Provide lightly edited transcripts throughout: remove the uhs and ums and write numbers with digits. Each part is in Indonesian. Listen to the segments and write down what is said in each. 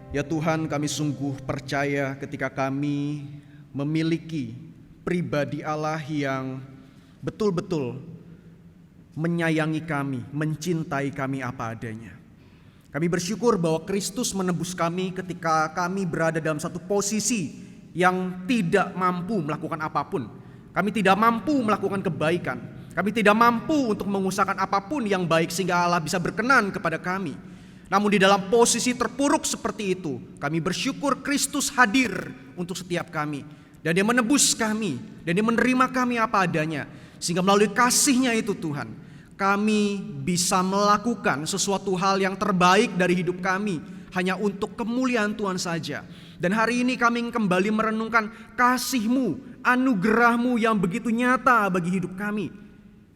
Ya Tuhan, kami sungguh percaya ketika kami memiliki pribadi Allah yang betul-betul menyayangi kami, mencintai kami apa adanya. Kami bersyukur bahwa Kristus menebus kami ketika kami berada dalam satu posisi yang tidak mampu melakukan apapun. Kami tidak mampu melakukan kebaikan. Kami tidak mampu untuk mengusahakan apapun yang baik sehingga Allah bisa berkenan kepada kami. Namun di dalam posisi terpuruk seperti itu, kami bersyukur Kristus hadir untuk setiap kami. Dan Dia menebus kami, dan Dia menerima kami apa adanya. Sehingga melalui kasih-Nya itu Tuhan, kami bisa melakukan sesuatu hal yang terbaik dari hidup kami hanya untuk kemuliaan Tuhan saja. Dan hari ini kami ingin kembali merenungkan kasih-Mu, anugerah-Mu yang begitu nyata bagi hidup kami.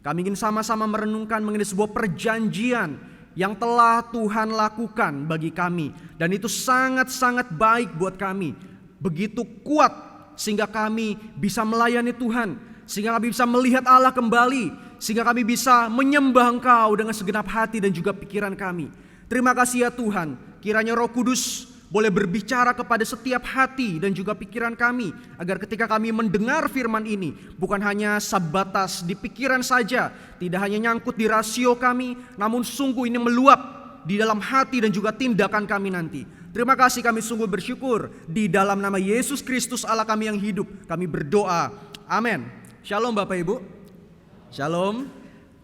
Kami ingin sama-sama merenungkan mengenai sebuah perjanjian yang telah Tuhan lakukan bagi kami. Dan itu sangat-sangat baik buat kami. Begitu kuat sehingga kami bisa melayani Tuhan. Sehingga kami bisa melihat Allah kembali. Sehingga kami bisa menyembah Engkau dengan segenap hati dan juga pikiran kami. Terima kasih ya Tuhan. Kiranya Roh Kudus boleh berbicara kepada setiap hati dan juga pikiran kami. Agar ketika kami mendengar firman ini, bukan hanya sebatas di pikiran saja, tidak hanya nyangkut di rasio kami, namun sungguh ini meluap di dalam hati dan juga tindakan kami nanti. Terima kasih, kami sungguh bersyukur. Di dalam nama Yesus Kristus Allah kami yang hidup, kami berdoa. Amin. Shalom Bapak Ibu. Shalom.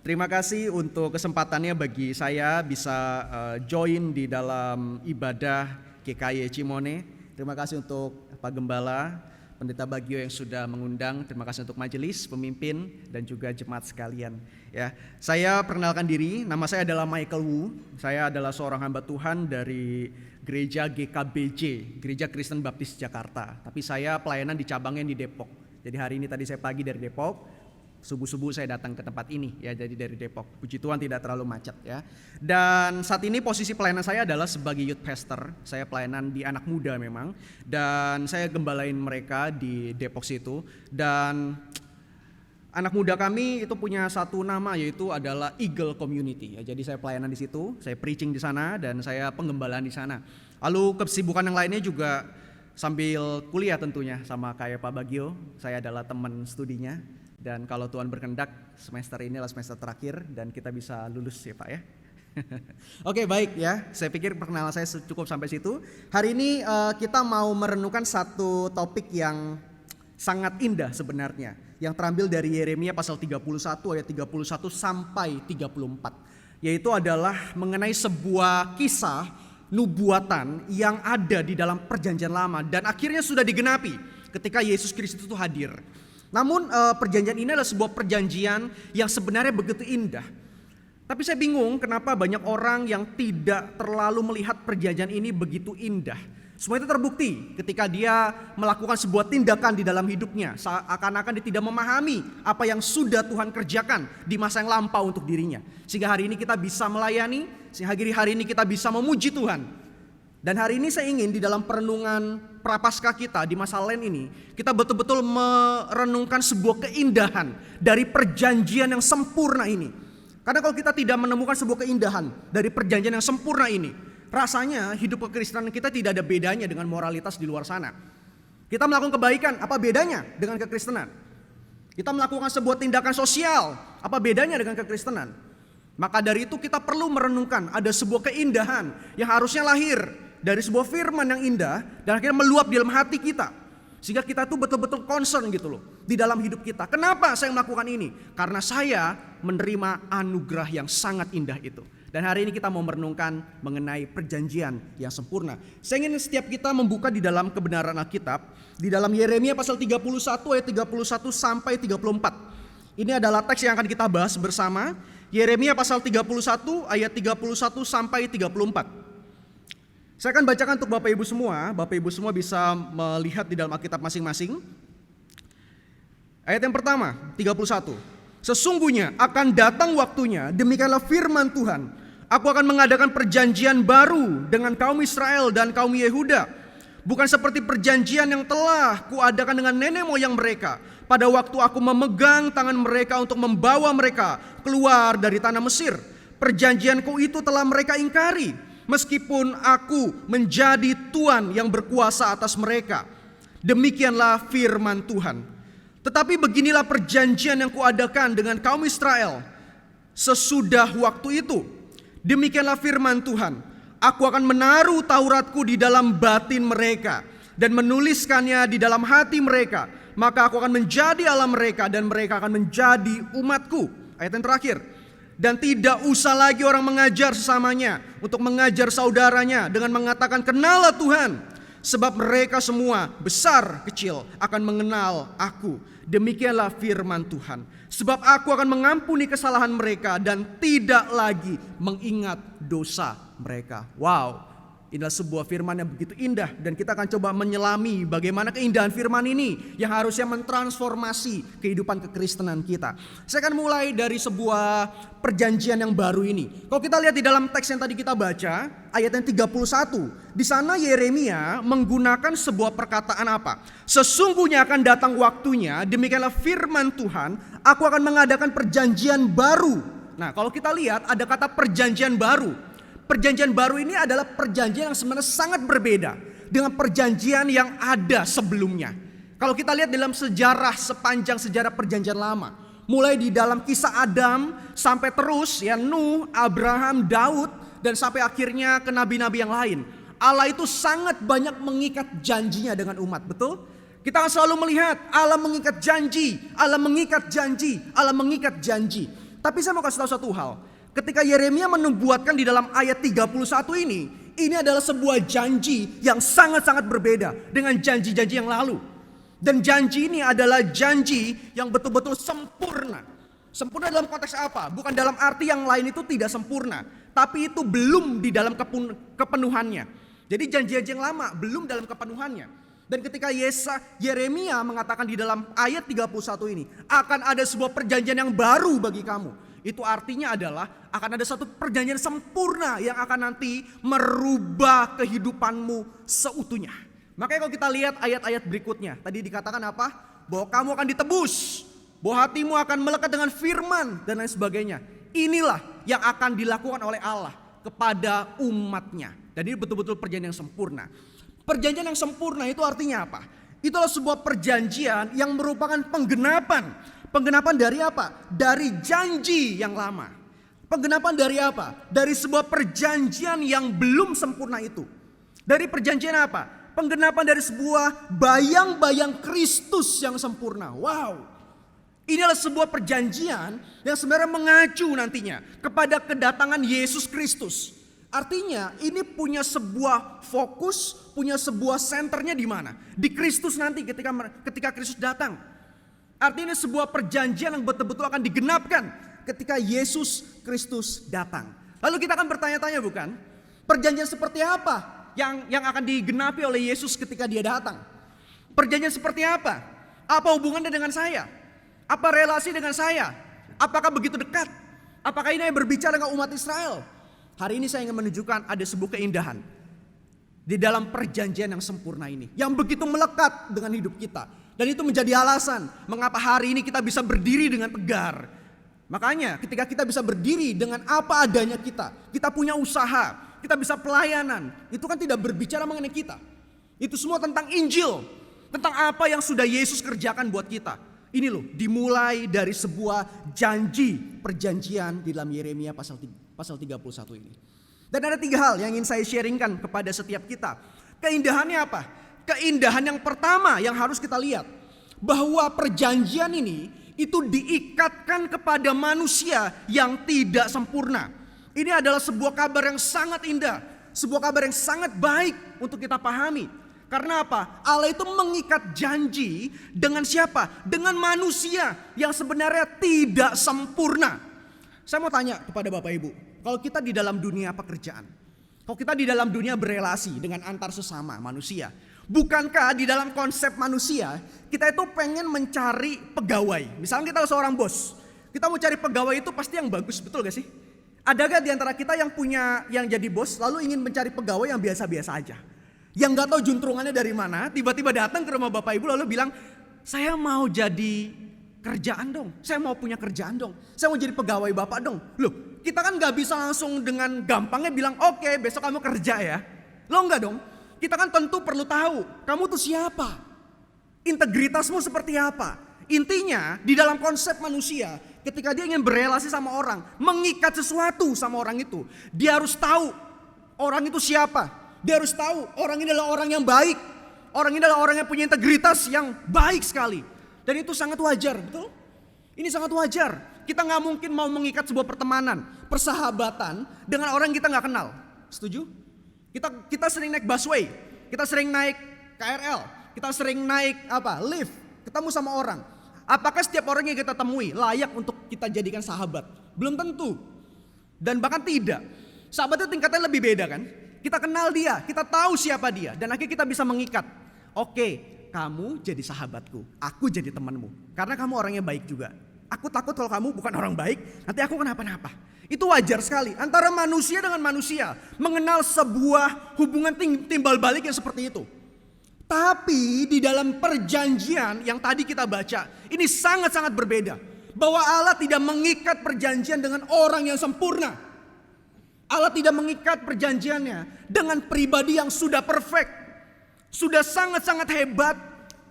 Terima kasih untuk kesempatannya bagi saya bisa join di dalam ibadah GKY Cimone. Terima kasih untuk Pak Gembala, Pendeta Bagio yang sudah mengundang. Terima kasih untuk majelis, pemimpin, dan juga jemaat sekalian. Ya, saya perkenalkan diri. Nama saya adalah Michael Wu. Saya adalah seorang hamba Tuhan dari Gereja GKBJ, Gereja Kristen Baptis Jakarta. Tapi saya pelayanan di cabangnya di Depok. Jadi hari ini tadi saya pagi dari Depok. Subuh-subuh saya datang ke tempat ini ya, jadi dari Depok. Puji Tuhan tidak terlalu macet ya. Dan saat ini posisi pelayanan saya adalah sebagai youth pastor. Saya pelayanan di anak muda memang, dan saya gembalain mereka di Depok situ. Dan anak muda kami itu punya satu nama, yaitu adalah Eagle Community ya. Jadi saya pelayanan di situ, saya preaching di sana, dan saya penggembalaan di sana. Lalu kesibukan yang lainnya juga sambil kuliah tentunya sama kayak Pak Bagio. Saya adalah teman studinya. Dan kalau Tuhan berkehendak, semester ini adalah semester terakhir dan kita bisa lulus ya Pak ya. Oke, baik ya, saya pikir perkenalan saya cukup sampai situ. Hari ini kita mau merenungkan satu topik yang sangat indah sebenarnya, yang terambil dari Yeremia pasal 31 ayat 31 sampai 34. Yaitu adalah mengenai sebuah kisah nubuatan yang ada di dalam perjanjian lama dan akhirnya sudah digenapi ketika Yesus Kristus itu hadir. Namun perjanjian ini adalah sebuah perjanjian yang sebenarnya begitu indah. Tapi saya bingung kenapa banyak orang yang tidak terlalu melihat perjanjian ini begitu indah. Semua itu terbukti ketika dia melakukan sebuah tindakan di dalam hidupnya. Seakan-akan dia tidak memahami apa yang sudah Tuhan kerjakan di masa yang lampau untuk dirinya. Sehingga hari ini kita bisa melayani, sehingga hari ini kita bisa memuji Tuhan. Dan hari ini saya ingin di dalam perenungan Prapaskah kita di masa Lent ini, kita betul-betul merenungkan sebuah keindahan dari perjanjian yang sempurna ini. Karena kalau kita tidak menemukan sebuah keindahan dari perjanjian yang sempurna ini, rasanya hidup kekristenan kita tidak ada bedanya dengan moralitas di luar sana. Kita melakukan kebaikan, apa bedanya dengan kekristenan? Kita melakukan sebuah tindakan sosial, apa bedanya dengan kekristenan? Maka dari itu kita perlu merenungkan ada sebuah keindahan yang harusnya lahir dari sebuah firman yang indah dan akhirnya meluap di dalam hati kita. Sehingga kita tuh betul-betul concern gitu loh di dalam hidup kita. Kenapa saya melakukan ini? Karena saya menerima anugerah yang sangat indah itu. Dan hari ini kita mau merenungkan mengenai perjanjian yang sempurna. Saya ingin setiap kita membuka di dalam kebenaran Alkitab. Di dalam Yeremia pasal 31 ayat 31 sampai 34. Ini adalah teks yang akan kita bahas bersama. Yeremia pasal 31 ayat 31 sampai 34. Saya akan bacakan untuk Bapak Ibu semua. Bapak Ibu semua bisa melihat di dalam Alkitab masing-masing. Ayat yang pertama, 31. Sesungguhnya akan datang waktunya, demikianlah firman Tuhan. Aku akan mengadakan perjanjian baru dengan kaum Israel dan kaum Yehuda. Bukan seperti perjanjian yang telah kuadakan dengan nenek moyang mereka. Pada waktu aku memegang tangan mereka untuk membawa mereka keluar dari tanah Mesir. Perjanjianku itu telah mereka ingkari. meskipun aku menjadi tuan yang berkuasa atas mereka. Demikianlah firman Tuhan. Tetapi beginilah perjanjian yang kuadakan dengan kaum Israel sesudah waktu itu. Demikianlah firman Tuhan. Aku akan menaruh Tauratku di dalam batin mereka dan menuliskannya di dalam hati mereka. Maka aku akan menjadi Allah mereka dan mereka akan menjadi umatku. Ayat yang terakhir. Dan tidak usah lagi orang mengajar sesamanya untuk mengajar saudaranya dengan mengatakan kenallah Tuhan. Sebab mereka semua besar kecil akan mengenal aku. Demikianlah firman Tuhan. Sebab aku akan mengampuni kesalahan mereka dan tidak lagi mengingat dosa mereka. Wow, inilah sebuah firman yang begitu indah. Dan kita akan coba menyelami bagaimana keindahan firman ini yang harusnya mentransformasi kehidupan kekristenan kita. Saya akan mulai dari sebuah perjanjian yang baru ini. Kalau kita lihat di dalam teks yang tadi kita baca, ayat yang 31. Di sana Yeremia menggunakan sebuah perkataan apa? Sesungguhnya akan datang waktunya, demikianlah firman Tuhan, aku akan mengadakan perjanjian baru. Nah, kalau kita lihat ada kata perjanjian baru. Perjanjian baru ini adalah perjanjian yang sebenarnya sangat berbeda dengan perjanjian yang ada sebelumnya. Kalau kita lihat dalam sejarah, sepanjang sejarah perjanjian lama, mulai di dalam kisah Adam sampai terus ya Nuh, Abraham, Daud, dan sampai akhirnya ke nabi-nabi yang lain. Allah itu sangat banyak mengikat janjinya dengan umat, betul? Kita akan selalu melihat Allah mengikat janji, Allah mengikat janji, Allah mengikat janji. Tapi saya mau kasih tahu satu hal. Ketika Yeremia menubuatkan di dalam ayat 31 ini adalah sebuah janji yang sangat-sangat berbeda dengan janji-janji yang lalu. Dan janji ini adalah janji yang betul-betul sempurna. Sempurna dalam konteks apa? Bukan dalam arti yang lain itu tidak sempurna, tapi itu belum di dalam kepenuhannya. Jadi janji-janji yang lama belum dalam kepenuhannya. Dan ketika Yeremia mengatakan di dalam ayat 31 ini, akan ada sebuah perjanjian yang baru bagi kamu. Itu artinya adalah akan ada satu perjanjian sempurna yang akan nanti merubah kehidupanmu seutuhnya. Makanya kalau kita lihat ayat-ayat berikutnya, tadi dikatakan apa? Bahwa kamu akan ditebus, bahwa hatimu akan melekat dengan firman dan lain sebagainya. Inilah yang akan dilakukan oleh Allah kepada umatnya. Dan ini betul-betul perjanjian yang sempurna. Perjanjian yang sempurna itu artinya apa? Itulah sebuah perjanjian yang merupakan penggenapan. Penggenapan dari apa? Dari janji yang lama. Penggenapan dari apa? Dari sebuah perjanjian yang belum sempurna itu. Dari perjanjian apa? Penggenapan dari sebuah bayang-bayang Kristus yang sempurna. Wow. Ini adalah sebuah perjanjian yang sebenarnya mengacu nantinya kepada kedatangan Yesus Kristus. Artinya ini punya sebuah fokus, punya sebuah senternya di mana? Di Kristus nanti ketika Kristus datang. Artinya sebuah perjanjian yang betul-betul akan digenapkan ketika Yesus Kristus datang. Lalu kita akan bertanya-tanya bukan? Perjanjian seperti apa yang akan digenapi oleh Yesus ketika dia datang? Perjanjian seperti apa? Apa hubungannya dengan saya? Apa relasi dengan saya? Apakah begitu dekat? Apakah ini berbicara dengan umat Israel? Hari ini saya ingin menunjukkan ada sebuah keindahan di dalam perjanjian yang sempurna ini, yang begitu melekat dengan hidup kita. Dan itu menjadi alasan mengapa hari ini kita bisa berdiri dengan tegar. Makanya ketika kita bisa berdiri dengan apa adanya kita punya usaha, kita bisa pelayanan, itu kan tidak berbicara mengenai kita. Itu semua tentang Injil, tentang apa yang sudah Yesus kerjakan buat kita. Ini loh, dimulai dari sebuah janji perjanjian di dalam Yeremia pasal 31 ini. Dan ada 3 hal yang ingin saya sharingkan kepada setiap kita. Keindahannya apa? Keindahan yang pertama yang harus kita lihat, bahwa perjanjian ini itu diikatkan kepada manusia yang tidak sempurna. Ini adalah sebuah kabar yang sangat indah, sebuah kabar yang sangat baik untuk kita pahami. Karena apa? Allah itu mengikat janji dengan siapa? Dengan manusia yang sebenarnya tidak sempurna. Saya mau tanya kepada Bapak Ibu, kalau kita di dalam dunia pekerjaan, kalau kita di dalam dunia berelasi dengan antar sesama manusia, bukankah di dalam konsep manusia kita itu pengen mencari pegawai? Misalnya kita seorang bos, kita mau cari pegawai itu pasti yang bagus, betul gak sih? Ada gak di antara kita yang jadi bos lalu ingin mencari pegawai yang biasa-biasa aja, yang gak tahu juntrungannya dari mana, tiba-tiba datang ke rumah Bapak Ibu lalu bilang, saya mau jadi kerjaan dong, saya mau punya kerjaan dong, saya mau jadi pegawai Bapak dong. Loh, Kita kan gak bisa langsung dengan gampangnya bilang, oke, besok kamu kerja ya. Lo enggak dong. Kita kan tentu perlu tahu, kamu tuh siapa? Integritasmu seperti apa? Intinya di dalam konsep manusia, ketika dia ingin berelasi sama orang, mengikat sesuatu sama orang itu, dia harus tahu orang itu siapa. Dia harus tahu orang ini adalah orang yang baik. Orang ini adalah orang yang punya integritas yang baik sekali. Dan itu sangat wajar, betul? Ini sangat wajar. Kita gak mungkin mau mengikat sebuah pertemanan, persahabatan dengan orang yang kita gak kenal. Setuju? Kita sering naik busway, kita sering naik KRL, kita sering naik lift, ketemu sama orang. Apakah setiap orang yang kita temui layak untuk kita jadikan sahabat? Belum tentu. Dan bahkan tidak. Sahabat itu tingkatnya lebih beda kan? Kita kenal dia, kita tahu siapa dia, dan akhirnya kita bisa mengikat. Oke, kamu jadi sahabatku, aku jadi temanmu. Karena kamu orangnya baik juga. Aku takut kalau kamu bukan orang baik, nanti aku kenapa-napa. Itu wajar sekali antara manusia dengan manusia mengenal sebuah hubungan timbal balik yang seperti itu. Tapi di dalam perjanjian yang tadi kita baca, ini sangat-sangat berbeda. Bahwa Allah tidak mengikat perjanjian dengan orang yang sempurna. Allah tidak mengikat perjanjiannya dengan pribadi yang sudah perfect. Sudah sangat-sangat hebat,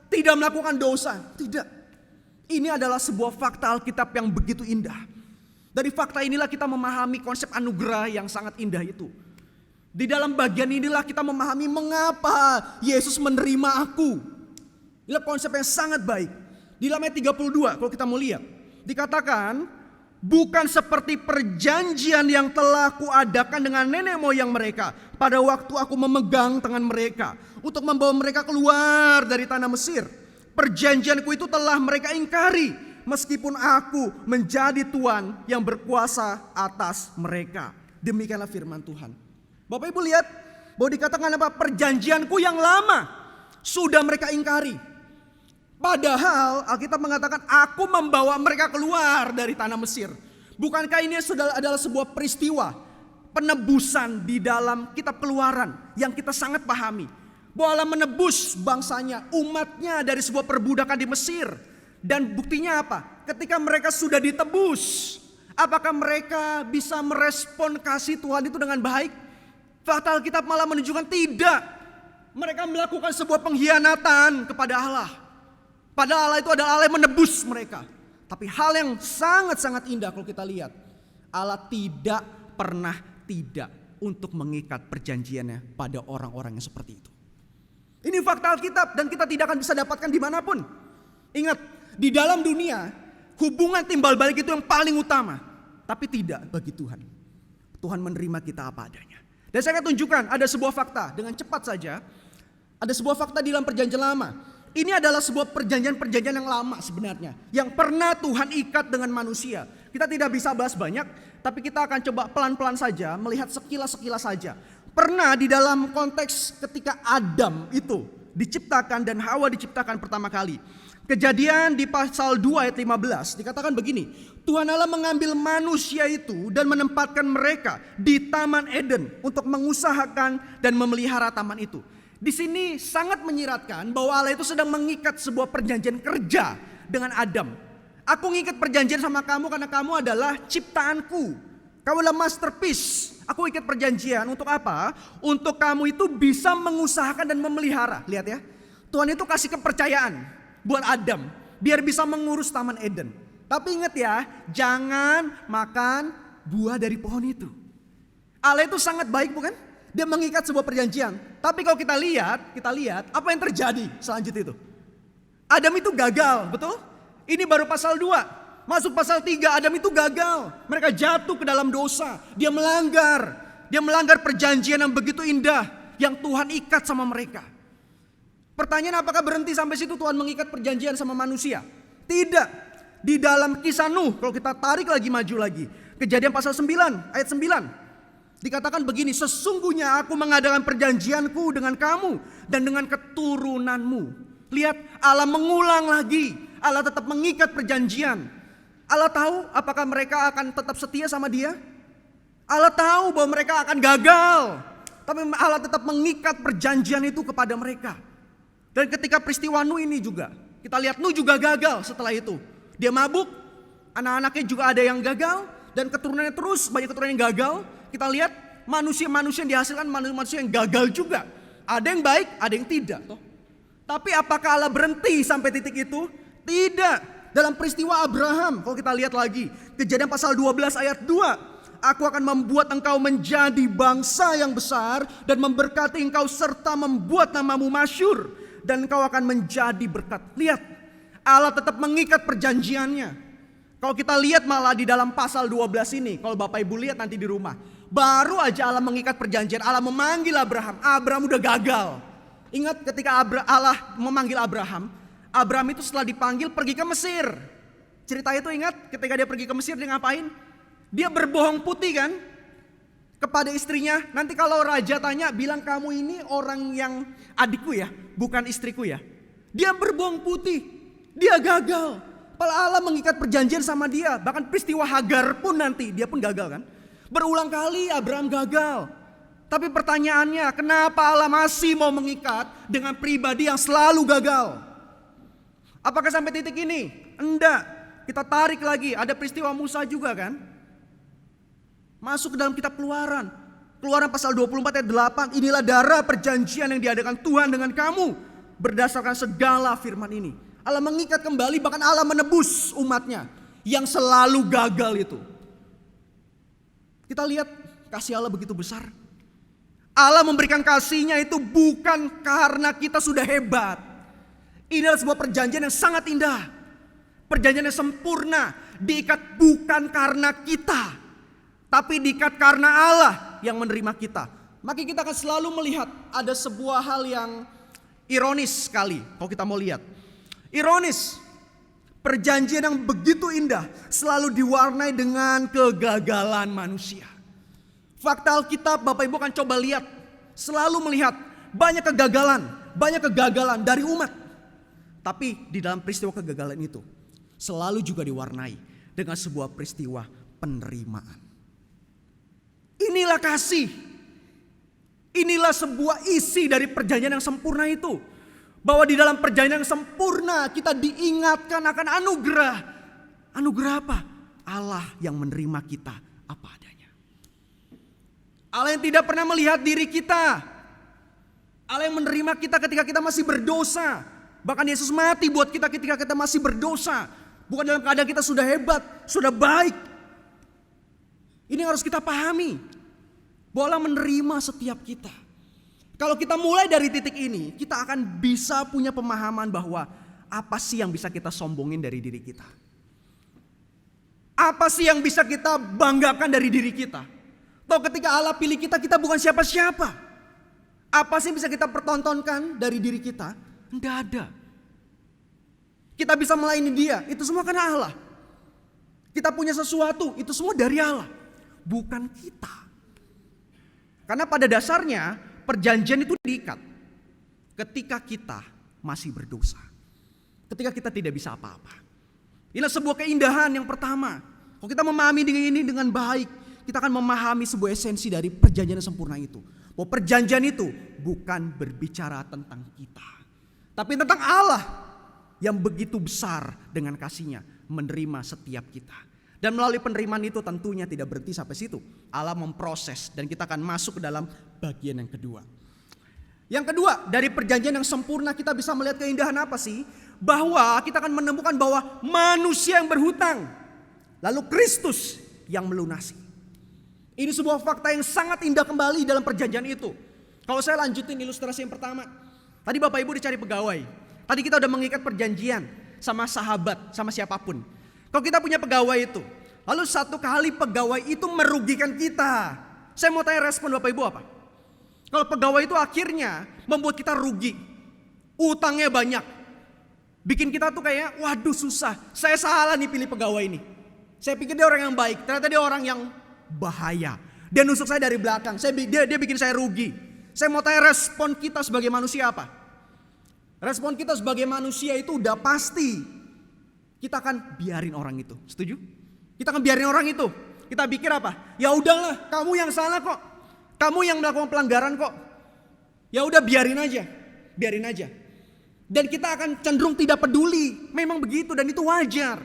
tidak melakukan dosa. Tidak. Ini adalah sebuah fakta Alkitab yang begitu indah. Dari fakta inilah kita memahami konsep anugerah yang sangat indah itu. Di dalam bagian inilah kita memahami mengapa Yesus menerima aku. Ini konsep yang sangat baik. Di dalam ayat 32 kalau kita mau lihat. Dikatakan, bukan seperti perjanjian yang telah kuadakan dengan nenek moyang mereka. Pada waktu aku memegang tangan mereka. Untuk membawa mereka keluar dari tanah Mesir. Perjanjianku itu telah mereka ingkari. Meskipun aku menjadi Tuhan yang berkuasa atas mereka. Demikianlah firman Tuhan. Bapak Ibu lihat bahwa dikatakan apa? Perjanjianku yang lama sudah mereka ingkari. Padahal Alkitab mengatakan aku membawa mereka keluar dari tanah Mesir. Bukankah ini sudah adalah sebuah peristiwa penebusan di dalam kitab Keluaran yang kita sangat pahami. Bahwa Allah menebus bangsanya, umatnya dari sebuah perbudakan di Mesir. Dan buktinya apa? Ketika mereka sudah ditebus, apakah mereka bisa merespon kasih Tuhan itu dengan baik? Fakta Alkitab malah menunjukkan tidak. Mereka melakukan sebuah pengkhianatan kepada Allah. Padahal Allah itu adalah Allah yang menebus mereka. Tapi hal yang sangat-sangat indah kalau kita lihat. Allah tidak pernah tidak untuk mengikat perjanjiannya pada orang-orang yang seperti itu. Ini fakta Alkitab dan kita tidak akan bisa dapatkan dimanapun. Ingat, di dalam dunia hubungan timbal balik itu yang paling utama. Tapi tidak bagi Tuhan. Tuhan menerima kita apa adanya. Dan saya akan tunjukkan ada sebuah fakta dengan cepat saja. Ada sebuah fakta di dalam perjanjian lama. Ini adalah sebuah perjanjian-perjanjian yang lama sebenarnya. Yang pernah Tuhan ikat dengan manusia. Kita tidak bisa bahas banyak. Tapi kita akan coba pelan-pelan saja melihat sekilas-sekilas saja. Pernah di dalam konteks ketika Adam itu diciptakan dan Hawa diciptakan pertama kali. Kejadian di pasal 2 ayat 15 dikatakan begini. Tuhan Allah mengambil manusia itu dan menempatkan mereka di Taman Eden untuk mengusahakan dan memelihara taman itu. Di sini sangat menyiratkan bahwa Allah itu sedang mengikat sebuah perjanjian kerja dengan Adam. Aku ngikat perjanjian sama kamu karena kamu adalah ciptaanku. Kamu adalah masterpiece. Aku ikat perjanjian untuk apa? Untuk kamu itu bisa mengusahakan dan memelihara. Lihat ya. Tuhan itu kasih kepercayaan buat Adam. Biar bisa mengurus Taman Eden. Tapi ingat ya. Jangan makan buah dari pohon itu. Allah itu sangat baik bukan? Dia mengikat sebuah perjanjian. Tapi kalau kita lihat apa yang terjadi selanjutnya itu. Adam itu gagal, betul? Ini baru pasal 2. Masuk pasal 3, Adam itu gagal. Mereka jatuh ke dalam dosa. Dia melanggar perjanjian yang begitu indah yang Tuhan ikat sama mereka. Pertanyaan, apakah berhenti sampai situ Tuhan mengikat perjanjian sama manusia? Tidak. Di dalam kisah Nuh, kalau kita tarik lagi maju lagi. Kejadian pasal 9, ayat 9. Dikatakan begini, sesungguhnya aku mengadakan perjanjianku dengan kamu dan dengan keturunanmu. Lihat, Allah mengulang lagi. Allah tetap mengikat perjanjian. Allah tahu apakah mereka akan tetap setia sama dia. Allah tahu bahwa mereka akan gagal. Tapi Allah tetap mengikat perjanjian itu kepada mereka. Dan ketika peristiwa Nuh ini juga, kita lihat Nuh juga gagal setelah itu. Dia mabuk, anak-anaknya juga ada yang gagal. dan keturunannya terus banyak keturunan yang gagal. Kita lihat manusia-manusia yang dihasilkan manusia yang gagal juga. Ada yang baik, ada yang tidak. Toh. Tapi apakah Allah berhenti sampai titik itu? Tidak. Dalam peristiwa Abraham, kalau kita lihat lagi, Kejadian pasal 12 ayat 2. Aku akan membuat engkau menjadi bangsa yang besar dan memberkati engkau serta membuat namamu masyhur dan engkau akan menjadi berkat. Lihat, Allah tetap mengikat perjanjiannya. Kalau kita lihat malah di dalam pasal 12 ini, kalau Bapak Ibu lihat nanti di rumah, baru aja Allah mengikat perjanjian, Allah memanggil Abraham. Abraham udah gagal. Ingat ketika Allah memanggil Abraham, Abraham itu setelah dipanggil pergi ke Mesir. Cerita itu ingat ketika dia pergi ke Mesir dia ngapain? Dia berbohong putih kan kepada istrinya. Nanti kalau raja tanya bilang kamu ini orang yang adikku ya, bukan istriku ya. Dia berbohong putih. Dia gagal. Padahal Allah mengikat perjanjian sama dia. Bahkan peristiwa Hagar pun nanti dia pun gagal kan. Berulang kali Abraham gagal. Tapi pertanyaannya kenapa Allah masih mau mengikat dengan pribadi yang selalu gagal? Apakah sampai titik ini? Enggak. Kita tarik lagi. Ada peristiwa Musa juga kan. Masuk ke dalam kitab Keluaran. Keluaran pasal 24 ayat 8. Inilah darah perjanjian yang diadakan Tuhan dengan kamu. Berdasarkan segala firman ini. Allah mengikat kembali, bahkan Allah menebus umatnya. Yang selalu gagal itu. Kita lihat kasih Allah begitu besar. Allah memberikan kasihnya itu bukan karena kita sudah hebat. Ini adalah sebuah perjanjian yang sangat indah. Perjanjian yang sempurna. Diikat bukan karena kita. Tapi diikat karena Allah yang menerima kita. Maka kita akan selalu melihat ada sebuah hal yang ironis sekali. Kalau kita mau lihat. Ironis. Perjanjian yang begitu indah selalu diwarnai dengan kegagalan manusia. Fakta Alkitab Bapak Ibu akan coba lihat. Selalu melihat banyak kegagalan dari umat. Tapi di dalam peristiwa kegagalan itu selalu juga diwarnai dengan sebuah peristiwa penerimaan. Inilah kasih. Inilah sebuah isi dari perjanjian yang sempurna itu. Bahwa di dalam perjanjian yang sempurna kita diingatkan akan anugerah. Anugerah apa? Allah yang menerima kita apa adanya. Allah yang tidak pernah melihat diri kita. Allah yang menerima kita ketika kita masih berdosa. Bahkan Yesus mati buat kita ketika kita masih berdosa. Bukan dalam keadaan kita sudah hebat, sudah baik. Ini harus kita pahami. Bahwa Allah menerima setiap kita. Kalau kita mulai dari titik ini, kita akan bisa punya pemahaman bahwa apa sih yang bisa kita sombongin dari diri kita. Apa sih yang bisa kita banggakan dari diri kita. Toh ketika Allah pilih kita, kita bukan siapa-siapa. Apa sih yang bisa kita pertontonkan dari diri kita? Tidak ada. Kita bisa melayani dia, itu semua karena Allah. Kita punya sesuatu, itu semua dari Allah. Bukan kita. Karena pada dasarnya perjanjian itu diikat ketika kita masih berdosa. Ketika kita tidak bisa apa-apa. Inilah sebuah keindahan yang pertama. Kalau kita memahami ini dengan baik, kita akan memahami sebuah esensi dari perjanjian yang sempurna itu. Bahwa perjanjian itu bukan berbicara tentang kita. Tapi tentang Allah yang begitu besar dengan kasihnya menerima setiap kita. Dan melalui penerimaan itu tentunya tidak berhenti sampai situ. Allah memproses dan kita akan masuk ke dalam bagian yang kedua. Yang kedua, dari perjanjian yang sempurna kita bisa melihat keindahan apa sih? Bahwa kita akan menemukan bahwa manusia yang berhutang. Lalu Kristus yang melunasi. Ini sebuah fakta yang sangat indah kembali dalam perjanjian itu. Kalau saya lanjutin ilustrasi yang pertama. Tadi Bapak Ibu dicari pegawai. Tadi kita udah mengikat perjanjian sama sahabat, sama siapapun. Kalau kita punya pegawai itu, lalu satu kali pegawai itu merugikan kita. Saya mau tanya respon Bapak Ibu apa? Kalau pegawai itu akhirnya membuat kita rugi. Utangnya banyak. Bikin kita tuh kayak waduh susah. Saya salah nih pilih pegawai ini. Saya pikir dia orang yang baik. Ternyata dia orang yang bahaya. Dia nusuk saya dari belakang. Dia bikin saya rugi. Saya mau tanya respon kita sebagai manusia apa? Respon kita sebagai manusia itu udah pasti. Kita akan biarin orang itu. Setuju? Kita akan biarin orang itu. Kita pikir apa? Ya udahlah, kamu yang salah kok. Kamu yang melakukan pelanggaran kok. Ya udah biarin aja. Dan kita akan cenderung tidak peduli. Memang begitu dan itu wajar.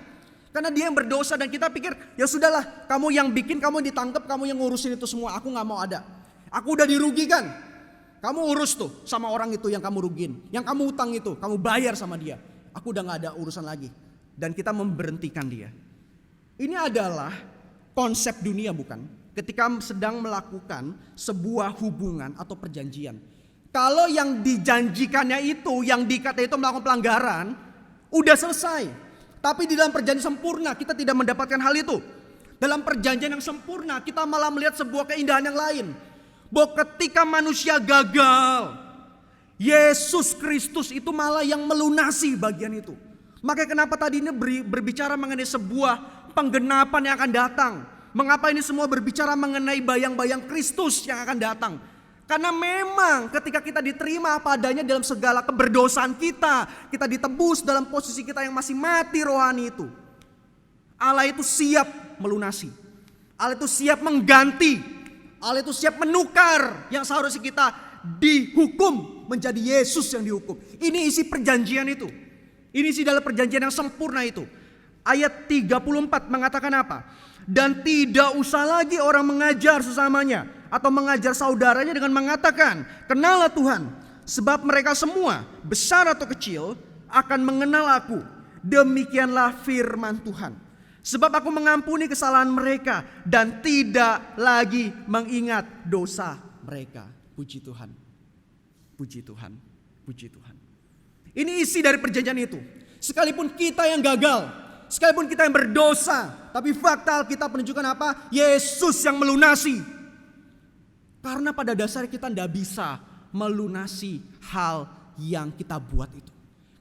Karena dia yang berdosa dan kita pikir, ya sudahlah, kamu yang bikin, kamu ditangkap, kamu yang ngurusin itu semua, aku gak mau ada. Aku udah dirugikan. Kamu urus tuh sama orang itu yang kamu rugiin. Yang kamu utang itu, kamu bayar sama dia. Aku udah gak ada urusan lagi. Dan kita memberhentikan dia. Ini adalah konsep dunia bukan? Ketika sedang melakukan sebuah hubungan atau perjanjian. Kalau yang dijanjikannya itu, yang dikata itu melakukan pelanggaran, udah selesai. Tapi di dalam perjanjian sempurna kita tidak mendapatkan hal itu. Dalam perjanjian yang sempurna kita malah melihat sebuah keindahan yang lain. Bahwa ketika manusia gagal, Yesus Kristus itu malah yang melunasi bagian itu. Makanya kenapa tadi ini berbicara mengenai sebuah penggenapan yang akan datang. Mengapa ini semua berbicara mengenai bayang-bayang Kristus yang akan datang. Karena memang ketika kita diterima apa adanya dalam segala keberdosaan kita ditebus dalam posisi kita yang masih mati rohani itu. Allah itu siap melunasi. Allah itu siap mengganti. Allah itu siap menukar yang seharusnya kita dihukum menjadi Yesus yang dihukum. Ini isi perjanjian itu. Ini isi dalam perjanjian yang sempurna itu. Ayat 34 mengatakan apa? Dan tidak usah lagi orang mengajar sesamanya atau mengajar saudaranya dengan mengatakan, "Kenallah Tuhan," sebab mereka semua, besar atau kecil, akan mengenal aku. Demikianlah firman Tuhan. Sebab aku mengampuni kesalahan mereka dan tidak lagi mengingat dosa mereka. Puji Tuhan. Puji Tuhan. Puji Tuhan. Ini isi dari perjanjian itu. Sekalipun kita yang gagal, sekalipun kita yang berdosa, tapi fakta Alkitab menunjukkan apa? Yesus yang melunasi. Karena pada dasarnya kita tidak bisa melunasi hal yang kita buat itu.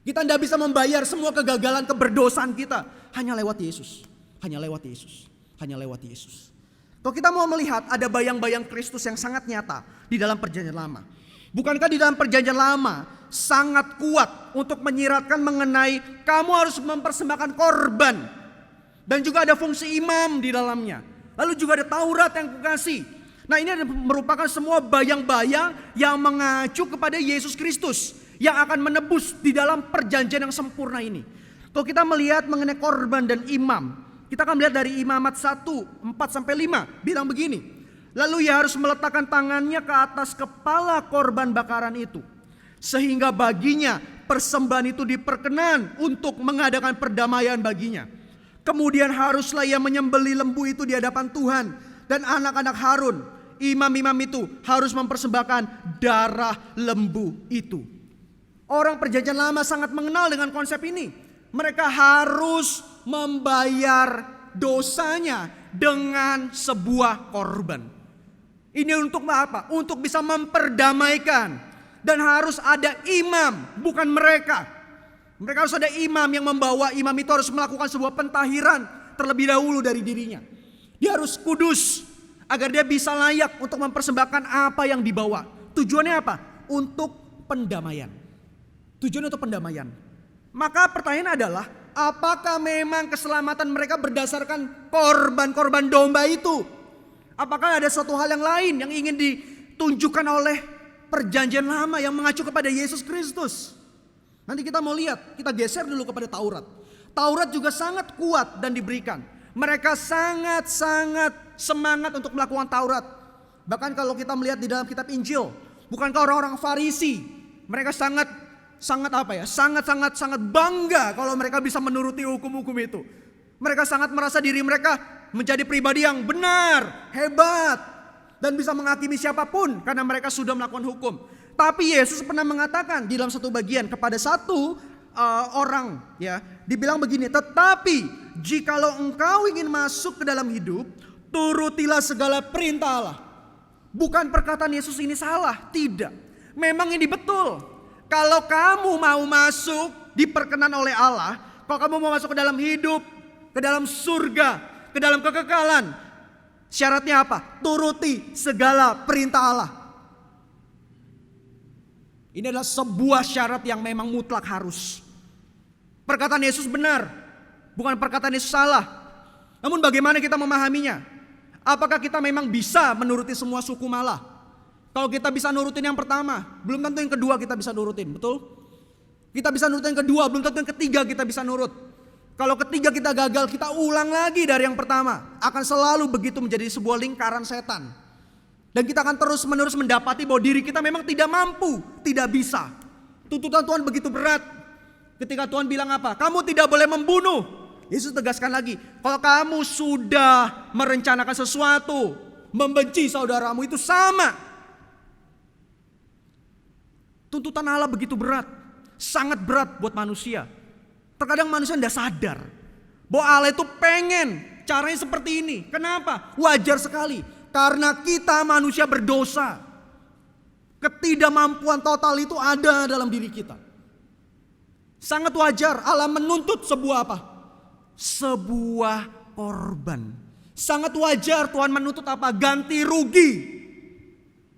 Kita tidak bisa membayar semua kegagalan, keberdosaan kita. Hanya lewat Yesus. Hanya lewat Yesus. Hanya lewat Yesus. Kalau kita mau melihat ada bayang-bayang Kristus yang sangat nyata di dalam perjanjian lama. Bukankah di dalam perjanjian lama sangat kuat untuk menyiratkan mengenai kamu harus mempersembahkan korban. Dan juga ada fungsi imam di dalamnya. Lalu juga ada Taurat yang kukasih. Nah ini merupakan semua bayang-bayang yang mengacu kepada Yesus Kristus. Yang akan menebus di dalam perjanjian yang sempurna ini. Kalau kita melihat mengenai korban dan imam. Kita akan melihat dari Imamat 1, 4-5 bilang begini. Lalu ia harus meletakkan tangannya ke atas kepala korban bakaran itu. Sehingga baginya persembahan itu diperkenan untuk mengadakan perdamaian baginya. Kemudian haruslah ia menyembelih lembu itu di hadapan Tuhan. Dan anak-anak Harun, imam-imam itu harus mempersembahkan darah lembu itu. Orang perjanjian lama sangat mengenal dengan konsep ini. Mereka harus membayar dosanya dengan sebuah korban. Ini untuk apa? Untuk bisa memperdamaikan. Dan harus ada imam, bukan mereka. Mereka harus ada imam yang membawa. Imam itu harus melakukan sebuah pentahiran terlebih dahulu dari dirinya. Dia harus kudus agar dia bisa layak untuk mempersembahkan apa yang dibawa. Tujuannya apa? Untuk pendamaian. Tujuan untuk pendamaian. Maka pertanyaan adalah, apakah memang keselamatan mereka berdasarkan korban-korban domba itu? Apakah ada satu hal yang lain yang ingin ditunjukkan oleh perjanjian lama yang mengacu kepada Yesus Kristus? Nanti kita mau lihat, kita geser dulu kepada Taurat. Taurat juga sangat kuat dan diberikan. Mereka sangat-sangat semangat untuk melakukan Taurat. Bahkan kalau kita melihat di dalam kitab Injil, bukankah orang-orang Farisi, mereka sangat bangga kalau mereka bisa menuruti hukum-hukum itu. Mereka sangat merasa diri mereka menjadi pribadi yang benar, hebat, dan bisa menghakimi siapapun karena mereka sudah melakukan hukum. Tapi Yesus pernah mengatakan di dalam satu bagian kepada satu orang, ya, dibilang begini, tetapi jikalau engkau ingin masuk ke dalam hidup, turutilah segala perintah Allah. Bukan perkataan Yesus ini salah, tidak. Memang ini betul. Kalau kamu mau masuk diperkenan oleh Allah, kalau kamu mau masuk ke dalam hidup, ke dalam surga, ke dalam kekekalan, syaratnya apa? Turuti segala perintah Allah. Ini adalah sebuah syarat yang memang mutlak harus. Perkataan Yesus benar, bukan perkataan Yesus salah. Namun bagaimana kita memahaminya? Apakah kita memang bisa menuruti semua suku malah? Kalau kita bisa nurutin yang pertama, belum tentu yang kedua kita bisa nurutin, betul? Kita bisa nurutin yang kedua, belum tentu yang ketiga kita bisa nurut. Kalau ketiga kita gagal, kita ulang lagi dari yang pertama. Akan selalu begitu menjadi sebuah lingkaran setan. Dan kita akan terus menerus mendapati bahwa diri kita memang tidak mampu, tidak bisa. Tuntutan Tuhan begitu berat. Ketika Tuhan bilang apa? Kamu tidak boleh membunuh. Yesus tegaskan lagi, kalau kamu sudah merencanakan sesuatu, membenci saudaramu, itu sama. Tuntutan Allah begitu berat, sangat berat buat manusia. Terkadang manusia tidak sadar bahwa Allah itu pengen caranya seperti ini. Kenapa? Wajar sekali. Karena kita manusia berdosa. Ketidakmampuan total itu ada dalam diri kita. Sangat wajar Allah menuntut sebuah apa? Sebuah korban. Sangat wajar Tuhan menuntut apa? Ganti rugi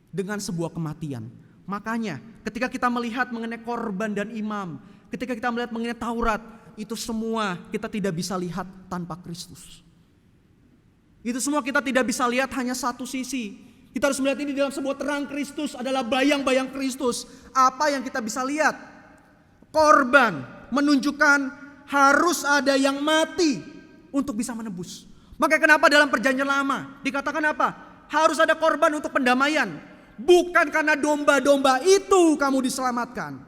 dengan sebuah kematian. Makanya ketika kita melihat mengenai korban dan imam, ketika kita melihat mengenai Taurat, itu semua kita tidak bisa lihat tanpa Kristus. Itu semua kita tidak bisa lihat hanya satu sisi. Kita harus melihat ini dalam sebuah terang Kristus, adalah bayang-bayang Kristus. Apa yang kita bisa lihat? Korban menunjukkan harus ada yang mati untuk bisa menebus. Maka kenapa dalam perjanjian lama dikatakan apa? Harus ada korban untuk pendamaian. Bukan karena domba-domba itu kamu diselamatkan.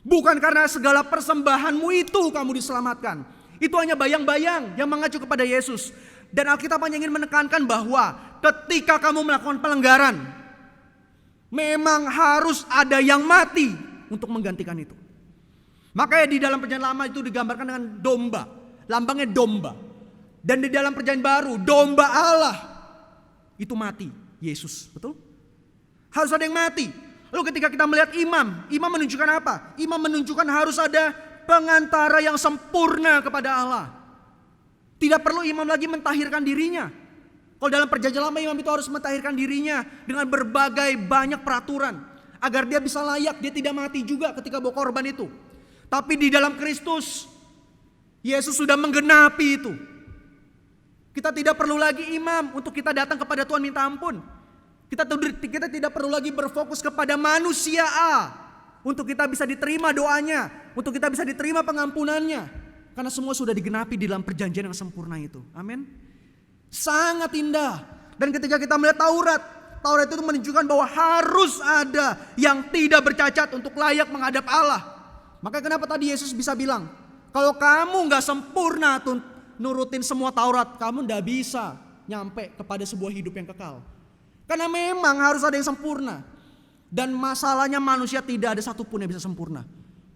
Bukan karena segala persembahanmu itu kamu diselamatkan. Itu hanya bayang-bayang yang mengacu kepada Yesus. Dan Alkitab hanya ingin menekankan bahwa ketika kamu melakukan pelanggaran, memang harus ada yang mati untuk menggantikan itu. Makanya di dalam perjanjian lama itu digambarkan dengan domba. Lambangnya domba. Dan di dalam perjanjian baru, domba Allah itu mati. Yesus, betul? Harus ada yang mati. Lalu ketika kita melihat imam, imam menunjukkan apa? Imam menunjukkan harus ada pengantara yang sempurna kepada Allah. Tidak perlu imam lagi mentahirkan dirinya. Kalau dalam perjanjian lama imam itu harus mentahirkan dirinya dengan berbagai banyak peraturan. Agar dia bisa layak, dia tidak mati juga ketika bawa korban itu. Tapi di dalam Kristus, Yesus sudah menggenapi itu. Kita tidak perlu lagi imam untuk kita datang kepada Tuhan minta ampun. Kita tidak perlu lagi berfokus kepada manusia A. Untuk kita bisa diterima doanya. Untuk kita bisa diterima pengampunannya. Karena semua sudah digenapi di dalam perjanjian yang sempurna itu. Amin. Sangat indah. Dan ketika kita melihat Taurat, Taurat itu menunjukkan bahwa harus ada yang tidak bercacat untuk layak menghadap Allah. Maka kenapa tadi Yesus bisa bilang, kalau kamu gak sempurna nurutin semua Taurat, kamu gak bisa nyampe kepada sebuah hidup yang kekal. Karena memang harus ada yang sempurna. Dan masalahnya manusia tidak ada satupun yang bisa sempurna.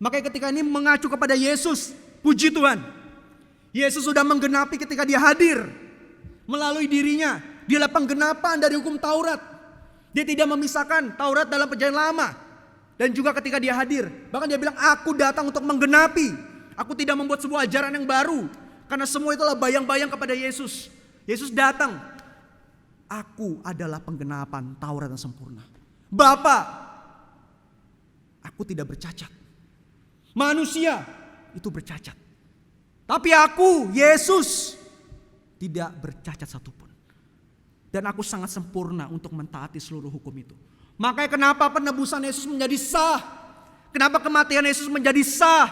Makanya ketika ini mengacu kepada Yesus, puji Tuhan. Yesus sudah menggenapi ketika dia hadir. Melalui dirinya, dialah penggenapan dari hukum Taurat. Dia tidak memisahkan Taurat dalam perjanjian lama. Dan juga ketika dia hadir, bahkan dia bilang, aku datang untuk menggenapi. Aku tidak membuat sebuah ajaran yang baru. Karena semua itulah bayang-bayang kepada Yesus. Yesus datang. Aku adalah penggenapan Taurat yang sempurna. Bapa, aku tidak bercacat. Manusia itu bercacat. Tapi aku, Yesus, tidak bercacat satupun. Dan aku sangat sempurna untuk mentaati seluruh hukum itu. Makanya kenapa penebusan Yesus menjadi sah? Kenapa kematian Yesus menjadi sah?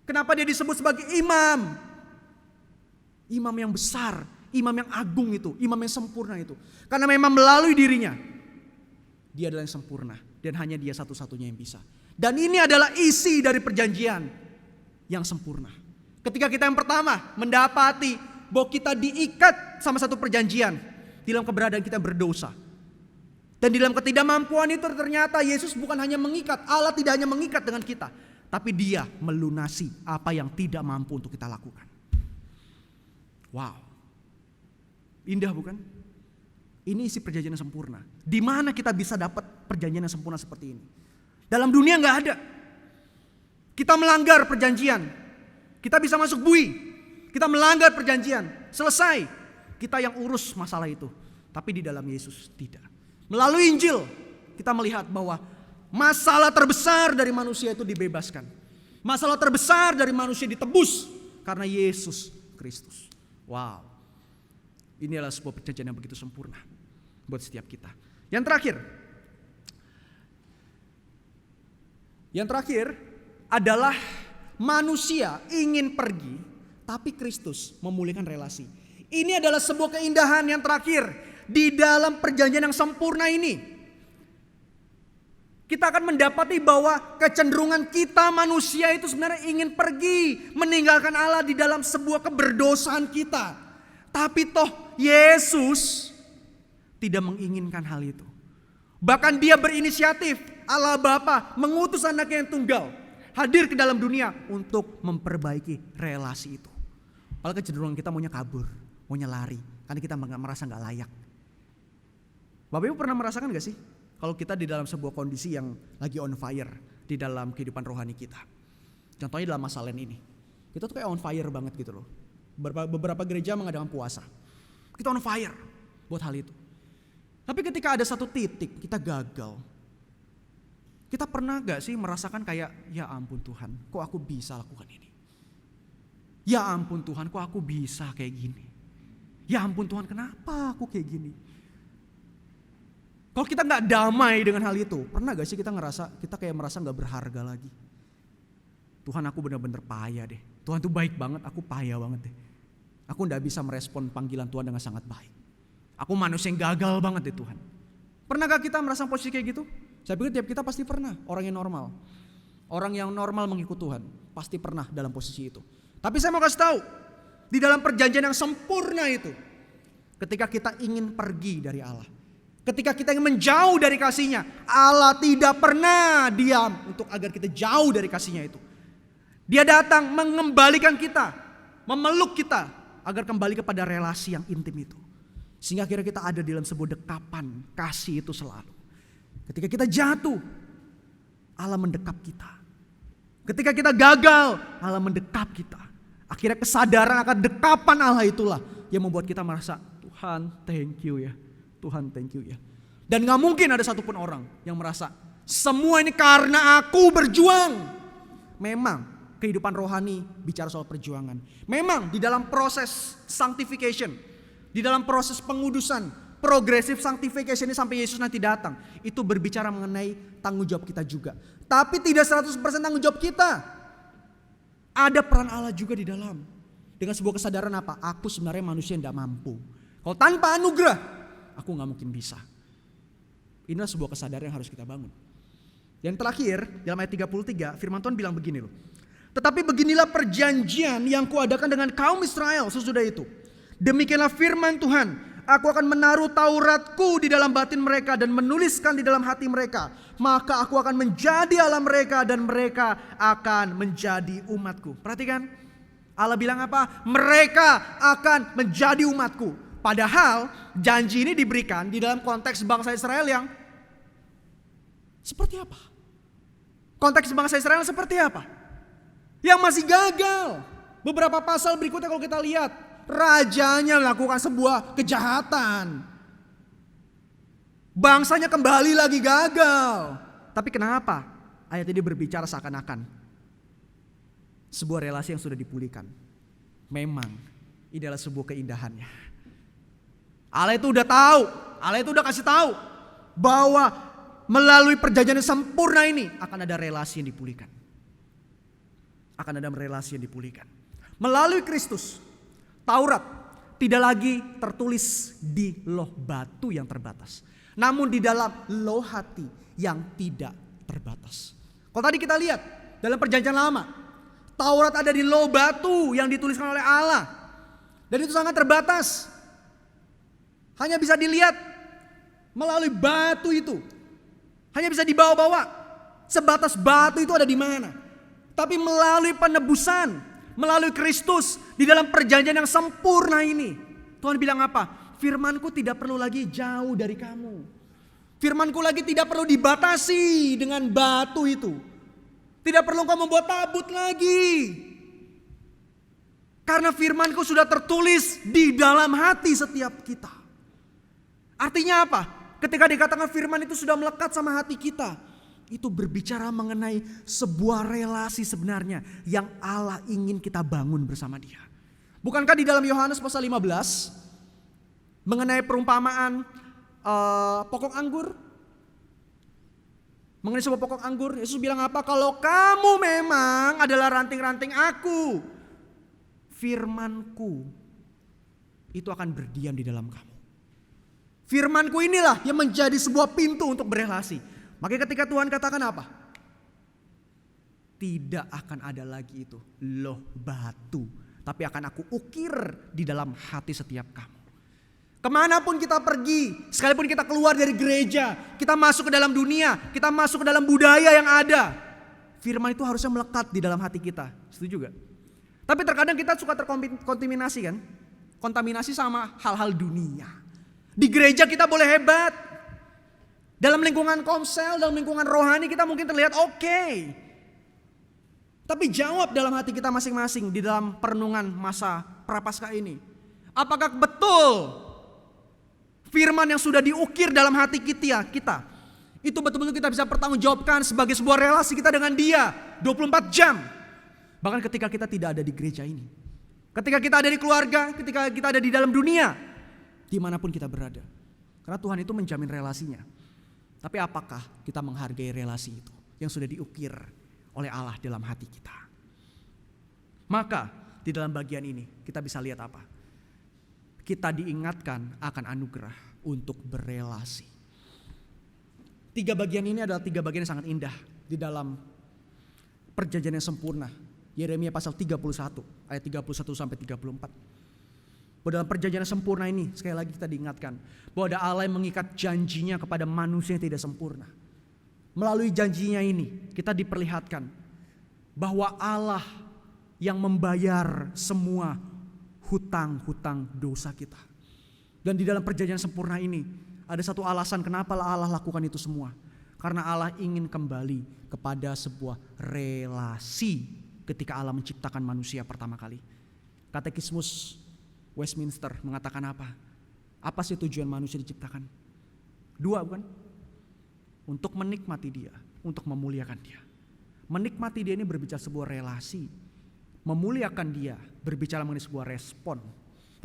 Kenapa dia disebut sebagai imam? Imam yang besar, imam yang agung itu, imam yang sempurna itu. Karena memang melalui dirinya, dia adalah yang sempurna. Dan hanya dia satu-satunya yang bisa. Dan ini adalah isi dari perjanjian yang sempurna. Ketika kita yang pertama mendapati bahwa kita diikat sama satu perjanjian. Di dalam keberadaan kita berdosa. Dan di dalam ketidakmampuan itu ternyata Yesus bukan hanya mengikat. Allah tidak hanya mengikat dengan kita. Tapi dia melunasi apa yang tidak mampu untuk kita lakukan. Wow. Indah bukan? Ini isi perjanjian yang sempurna. Di mana kita bisa dapat perjanjian yang sempurna seperti ini? Dalam dunia gak ada. Kita melanggar perjanjian. Kita bisa masuk bui. Kita melanggar perjanjian. Selesai. Kita yang urus masalah itu. Tapi di dalam Yesus tidak. Melalui Injil kita melihat bahwa masalah terbesar dari manusia itu dibebaskan. Masalah terbesar dari manusia ditebus karena Yesus Kristus. Wow. Ini adalah sebuah perjanjian yang begitu sempurna buat setiap kita. Yang terakhir adalah Manusia ingin pergi, tapi Kristus memulihkan relasi. Ini adalah sebuah keindahan yang terakhir di dalam perjanjian yang sempurna ini. Kita akan mendapati bahwa kecenderungan kita manusia itu sebenarnya ingin pergi, meninggalkan Allah di dalam sebuah keberdosaan kita. Tapi toh Yesus tidak menginginkan hal itu. Bahkan dia berinisiatif, Allah Bapa mengutus anaknya yang tunggal hadir ke dalam dunia untuk memperbaiki relasi itu. Padahal kecenderungan kita maunya kabur, maunya lari, karena kita merasa gak layak. Bapak Ibu pernah merasakan gak sih kalau kita di dalam sebuah kondisi yang lagi on fire di dalam kehidupan rohani kita? Contohnya dalam masa Lent ini, kita tuh kayak on fire banget gitu loh. Beberapa gereja mengadakan puasa, kita on fire buat hal itu. Tapi ketika ada satu titik kita gagal, kita pernah gak sih merasakan kayak, ya ampun Tuhan, kok aku bisa lakukan ini? Ya ampun Tuhan, kok aku bisa kayak gini? Ya ampun Tuhan, kenapa aku kayak gini? Kalau kita gak damai dengan hal itu, pernah gak sih kita kayak merasa gak berharga lagi? Tuhan, aku benar-benar payah deh. Tuhan tuh baik banget, aku payah banget deh. Aku gak bisa merespon panggilan Tuhan dengan sangat baik. Aku manusia yang gagal banget deh Tuhan. Pernah gak kita merasa posisi kayak gitu? Saya pikir tiap kita pasti pernah, orang yang normal. Orang yang normal mengikut Tuhan, pasti pernah dalam posisi itu. Tapi saya mau kasih tahu, di dalam perjanjian yang sempurna itu, ketika kita ingin pergi dari Allah, ketika kita ingin menjauh dari kasih-Nya, Allah tidak pernah diam untuk agar kita jauh dari kasih-Nya itu. Dia datang mengembalikan kita, memeluk kita, agar kembali kepada relasi yang intim itu. Sehingga akhirnya kita ada di dalam sebuah dekapan kasih itu selalu. Ketika kita jatuh, Allah mendekap kita. Ketika kita gagal, Allah mendekap kita. Akhirnya kesadaran akan dekapan Allah itulah yang membuat kita merasa, Tuhan thank you ya, Tuhan thank you ya. Dan gak mungkin ada satupun orang yang merasa, semua ini karena aku berjuang. Memang kehidupan rohani bicara soal perjuangan. Memang di dalam proses sanctification, di dalam proses pengudusan, progressive sanctification ini sampai Yesus nanti datang, itu berbicara mengenai tanggung jawab kita juga. Tapi tidak 100% tanggung jawab kita. Ada peran Allah juga di dalam. Dengan sebuah kesadaran apa? Aku sebenarnya manusia yang tidak mampu. Kalau tanpa anugerah, aku gak mungkin bisa. Inilah sebuah kesadaran yang harus kita bangun. Yang terakhir, dalam ayat 33, firman Tuhan bilang begini loh. Tetapi beginilah perjanjian yang kuadakan dengan kaum Israel sesudah itu. Demikianlah firman Tuhan. Aku akan menaruh Tauratku di dalam batin mereka dan menuliskan di dalam hati mereka. Maka aku akan menjadi Allah mereka dan mereka akan menjadi umatku. Perhatikan, Allah bilang apa? Mereka akan menjadi umatku. Padahal janji ini diberikan di dalam konteks bangsa Israel yang seperti apa? Konteks bangsa Israel seperti apa? Yang masih gagal. Beberapa pasal berikutnya kalau kita lihat, rajanya melakukan sebuah kejahatan. Bangsanya kembali lagi gagal. Tapi kenapa ayat ini berbicara seakan-akan sebuah relasi yang sudah dipulihkan? Memang ini adalah sebuah keindahannya. Allah itu udah tahu, Allah itu udah kasih tahu bahwa melalui perjanjian yang sempurna ini akan ada relasi yang dipulihkan. Akan ada relasi yang dipulihkan. Melalui Kristus, Taurat tidak lagi tertulis di loh batu yang terbatas, namun di dalam loh hati yang tidak terbatas. Kalau tadi kita lihat dalam perjanjian lama, Taurat ada di loh batu yang dituliskan oleh Allah. Dan itu sangat terbatas. Hanya bisa dilihat melalui batu itu. Hanya bisa dibawa-bawa. Sebatas batu itu ada di mana. Tapi melalui penebusan, melalui Kristus, di dalam perjanjian yang sempurna ini, Tuhan bilang apa? Firmanku tidak perlu lagi jauh dari kamu. Firmanku lagi tidak perlu dibatasi dengan batu itu. Tidak perlu kau membuat tabut lagi. Karena firmanku sudah tertulis di dalam hati setiap kita. Artinya apa? Ketika dikatakan firman itu sudah melekat sama hati kita, itu berbicara mengenai sebuah relasi sebenarnya yang Allah ingin kita bangun bersama Dia. Bukankah di dalam Yohanes pasal 15 mengenai perumpamaan pokok anggur? Mengenai sebuah pokok anggur, Yesus bilang apa? Kalau kamu memang adalah ranting-ranting aku, firmanku itu akan berdiam di dalam kamu. Firmanku inilah yang menjadi sebuah pintu untuk berelasi. Makanya ketika Tuhan katakan apa? Tidak akan ada lagi itu loh batu, tapi akan aku ukir di dalam hati setiap kamu. Kemanapun kita pergi, sekalipun kita keluar dari gereja, kita masuk ke dalam dunia, kita masuk ke dalam budaya yang ada, firman itu harusnya melekat di dalam hati kita. Setuju gak? Tapi terkadang kita suka terkontaminasi kan? Kontaminasi sama hal-hal dunia. Di gereja kita boleh hebat. Dalam lingkungan komsel, dalam lingkungan rohani kita mungkin terlihat oke. Tapi jawab dalam hati kita masing-masing di dalam perenungan masa Prapaskah ini. Apakah betul firman yang sudah diukir dalam hati kita itu betul-betul kita bisa pertanggungjawabkan sebagai sebuah relasi kita dengan Dia 24 jam. Bahkan ketika kita tidak ada di gereja ini, ketika kita ada di keluarga, ketika kita ada di dalam dunia, dimanapun kita berada. Karena Tuhan itu menjamin relasinya. Tapi apakah kita menghargai relasi itu yang sudah diukir oleh Allah dalam hati kita? Maka di dalam bagian ini kita bisa lihat apa? Kita diingatkan akan anugerah untuk berelasi. 3 bagian ini adalah 3 bagian yang sangat indah di dalam perjanjian yang sempurna. Yeremia pasal 31 ayat 31 sampai 34. Bahwa dalam perjanjian yang sempurna ini sekali lagi kita diingatkan bahwa ada Allah yang mengikat janjinya kepada manusia yang tidak sempurna. Melalui janjinya ini kita diperlihatkan bahwa Allah yang membayar semua hutang-hutang dosa kita. Dan di dalam perjanjian sempurna ini ada satu alasan kenapa Allah lakukan itu semua. Karena Allah ingin kembali kepada sebuah relasi ketika Allah menciptakan manusia pertama kali. Katekismus Westminster mengatakan apa? Apa sih tujuan manusia diciptakan? 2 bukan? Untuk menikmati Dia, untuk memuliakan Dia. Menikmati Dia ini berbicara sebuah relasi. Memuliakan Dia berbicara mengenai sebuah respon.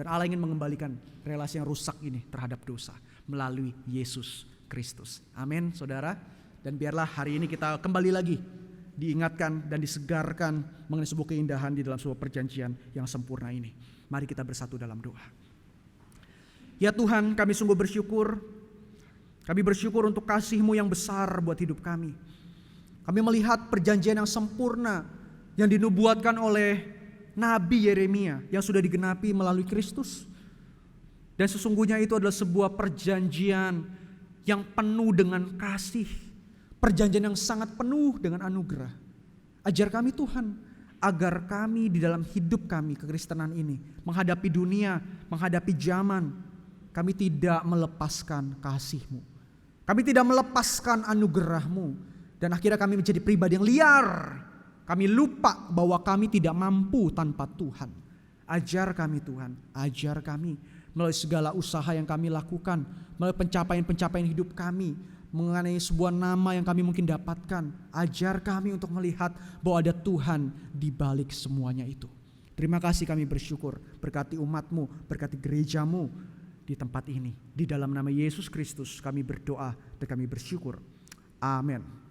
Dan Allah ingin mengembalikan relasi yang rusak ini terhadap dosa melalui Yesus Kristus. Amin saudara. Dan biarlah hari ini kita kembali lagi diingatkan dan disegarkan mengenai sebuah keindahan di dalam sebuah perjanjian yang sempurna ini. Mari kita bersatu dalam doa. Ya Tuhan, kami sungguh bersyukur. Kami bersyukur untuk kasih-Mu yang besar buat hidup kami. Kami melihat perjanjian yang sempurna yang dinubuatkan oleh Nabi Yeremia yang sudah digenapi melalui Kristus. Dan sesungguhnya itu adalah sebuah perjanjian yang penuh dengan kasih. Perjanjian yang sangat penuh dengan anugerah. Ajar kami Tuhan, agar kami di dalam hidup kami kekristenan ini, menghadapi dunia, menghadapi zaman, kami tidak melepaskan kasih-Mu. Kami tidak melepaskan anugerah-Mu. Dan akhirnya kami menjadi pribadi yang liar. Kami lupa bahwa kami tidak mampu tanpa Tuhan. Ajar kami Tuhan, ajar kami melalui segala usaha yang kami lakukan, melalui pencapaian-pencapaian hidup kami, mengenai sebuah nama yang kami mungkin dapatkan. Ajar kami untuk melihat bahwa ada Tuhan di balik semuanya itu. Terima kasih kami bersyukur, berkati umat-Mu, berkati gereja-Mu di tempat ini. Di dalam nama Yesus Kristus kami berdoa dan kami bersyukur. Amin.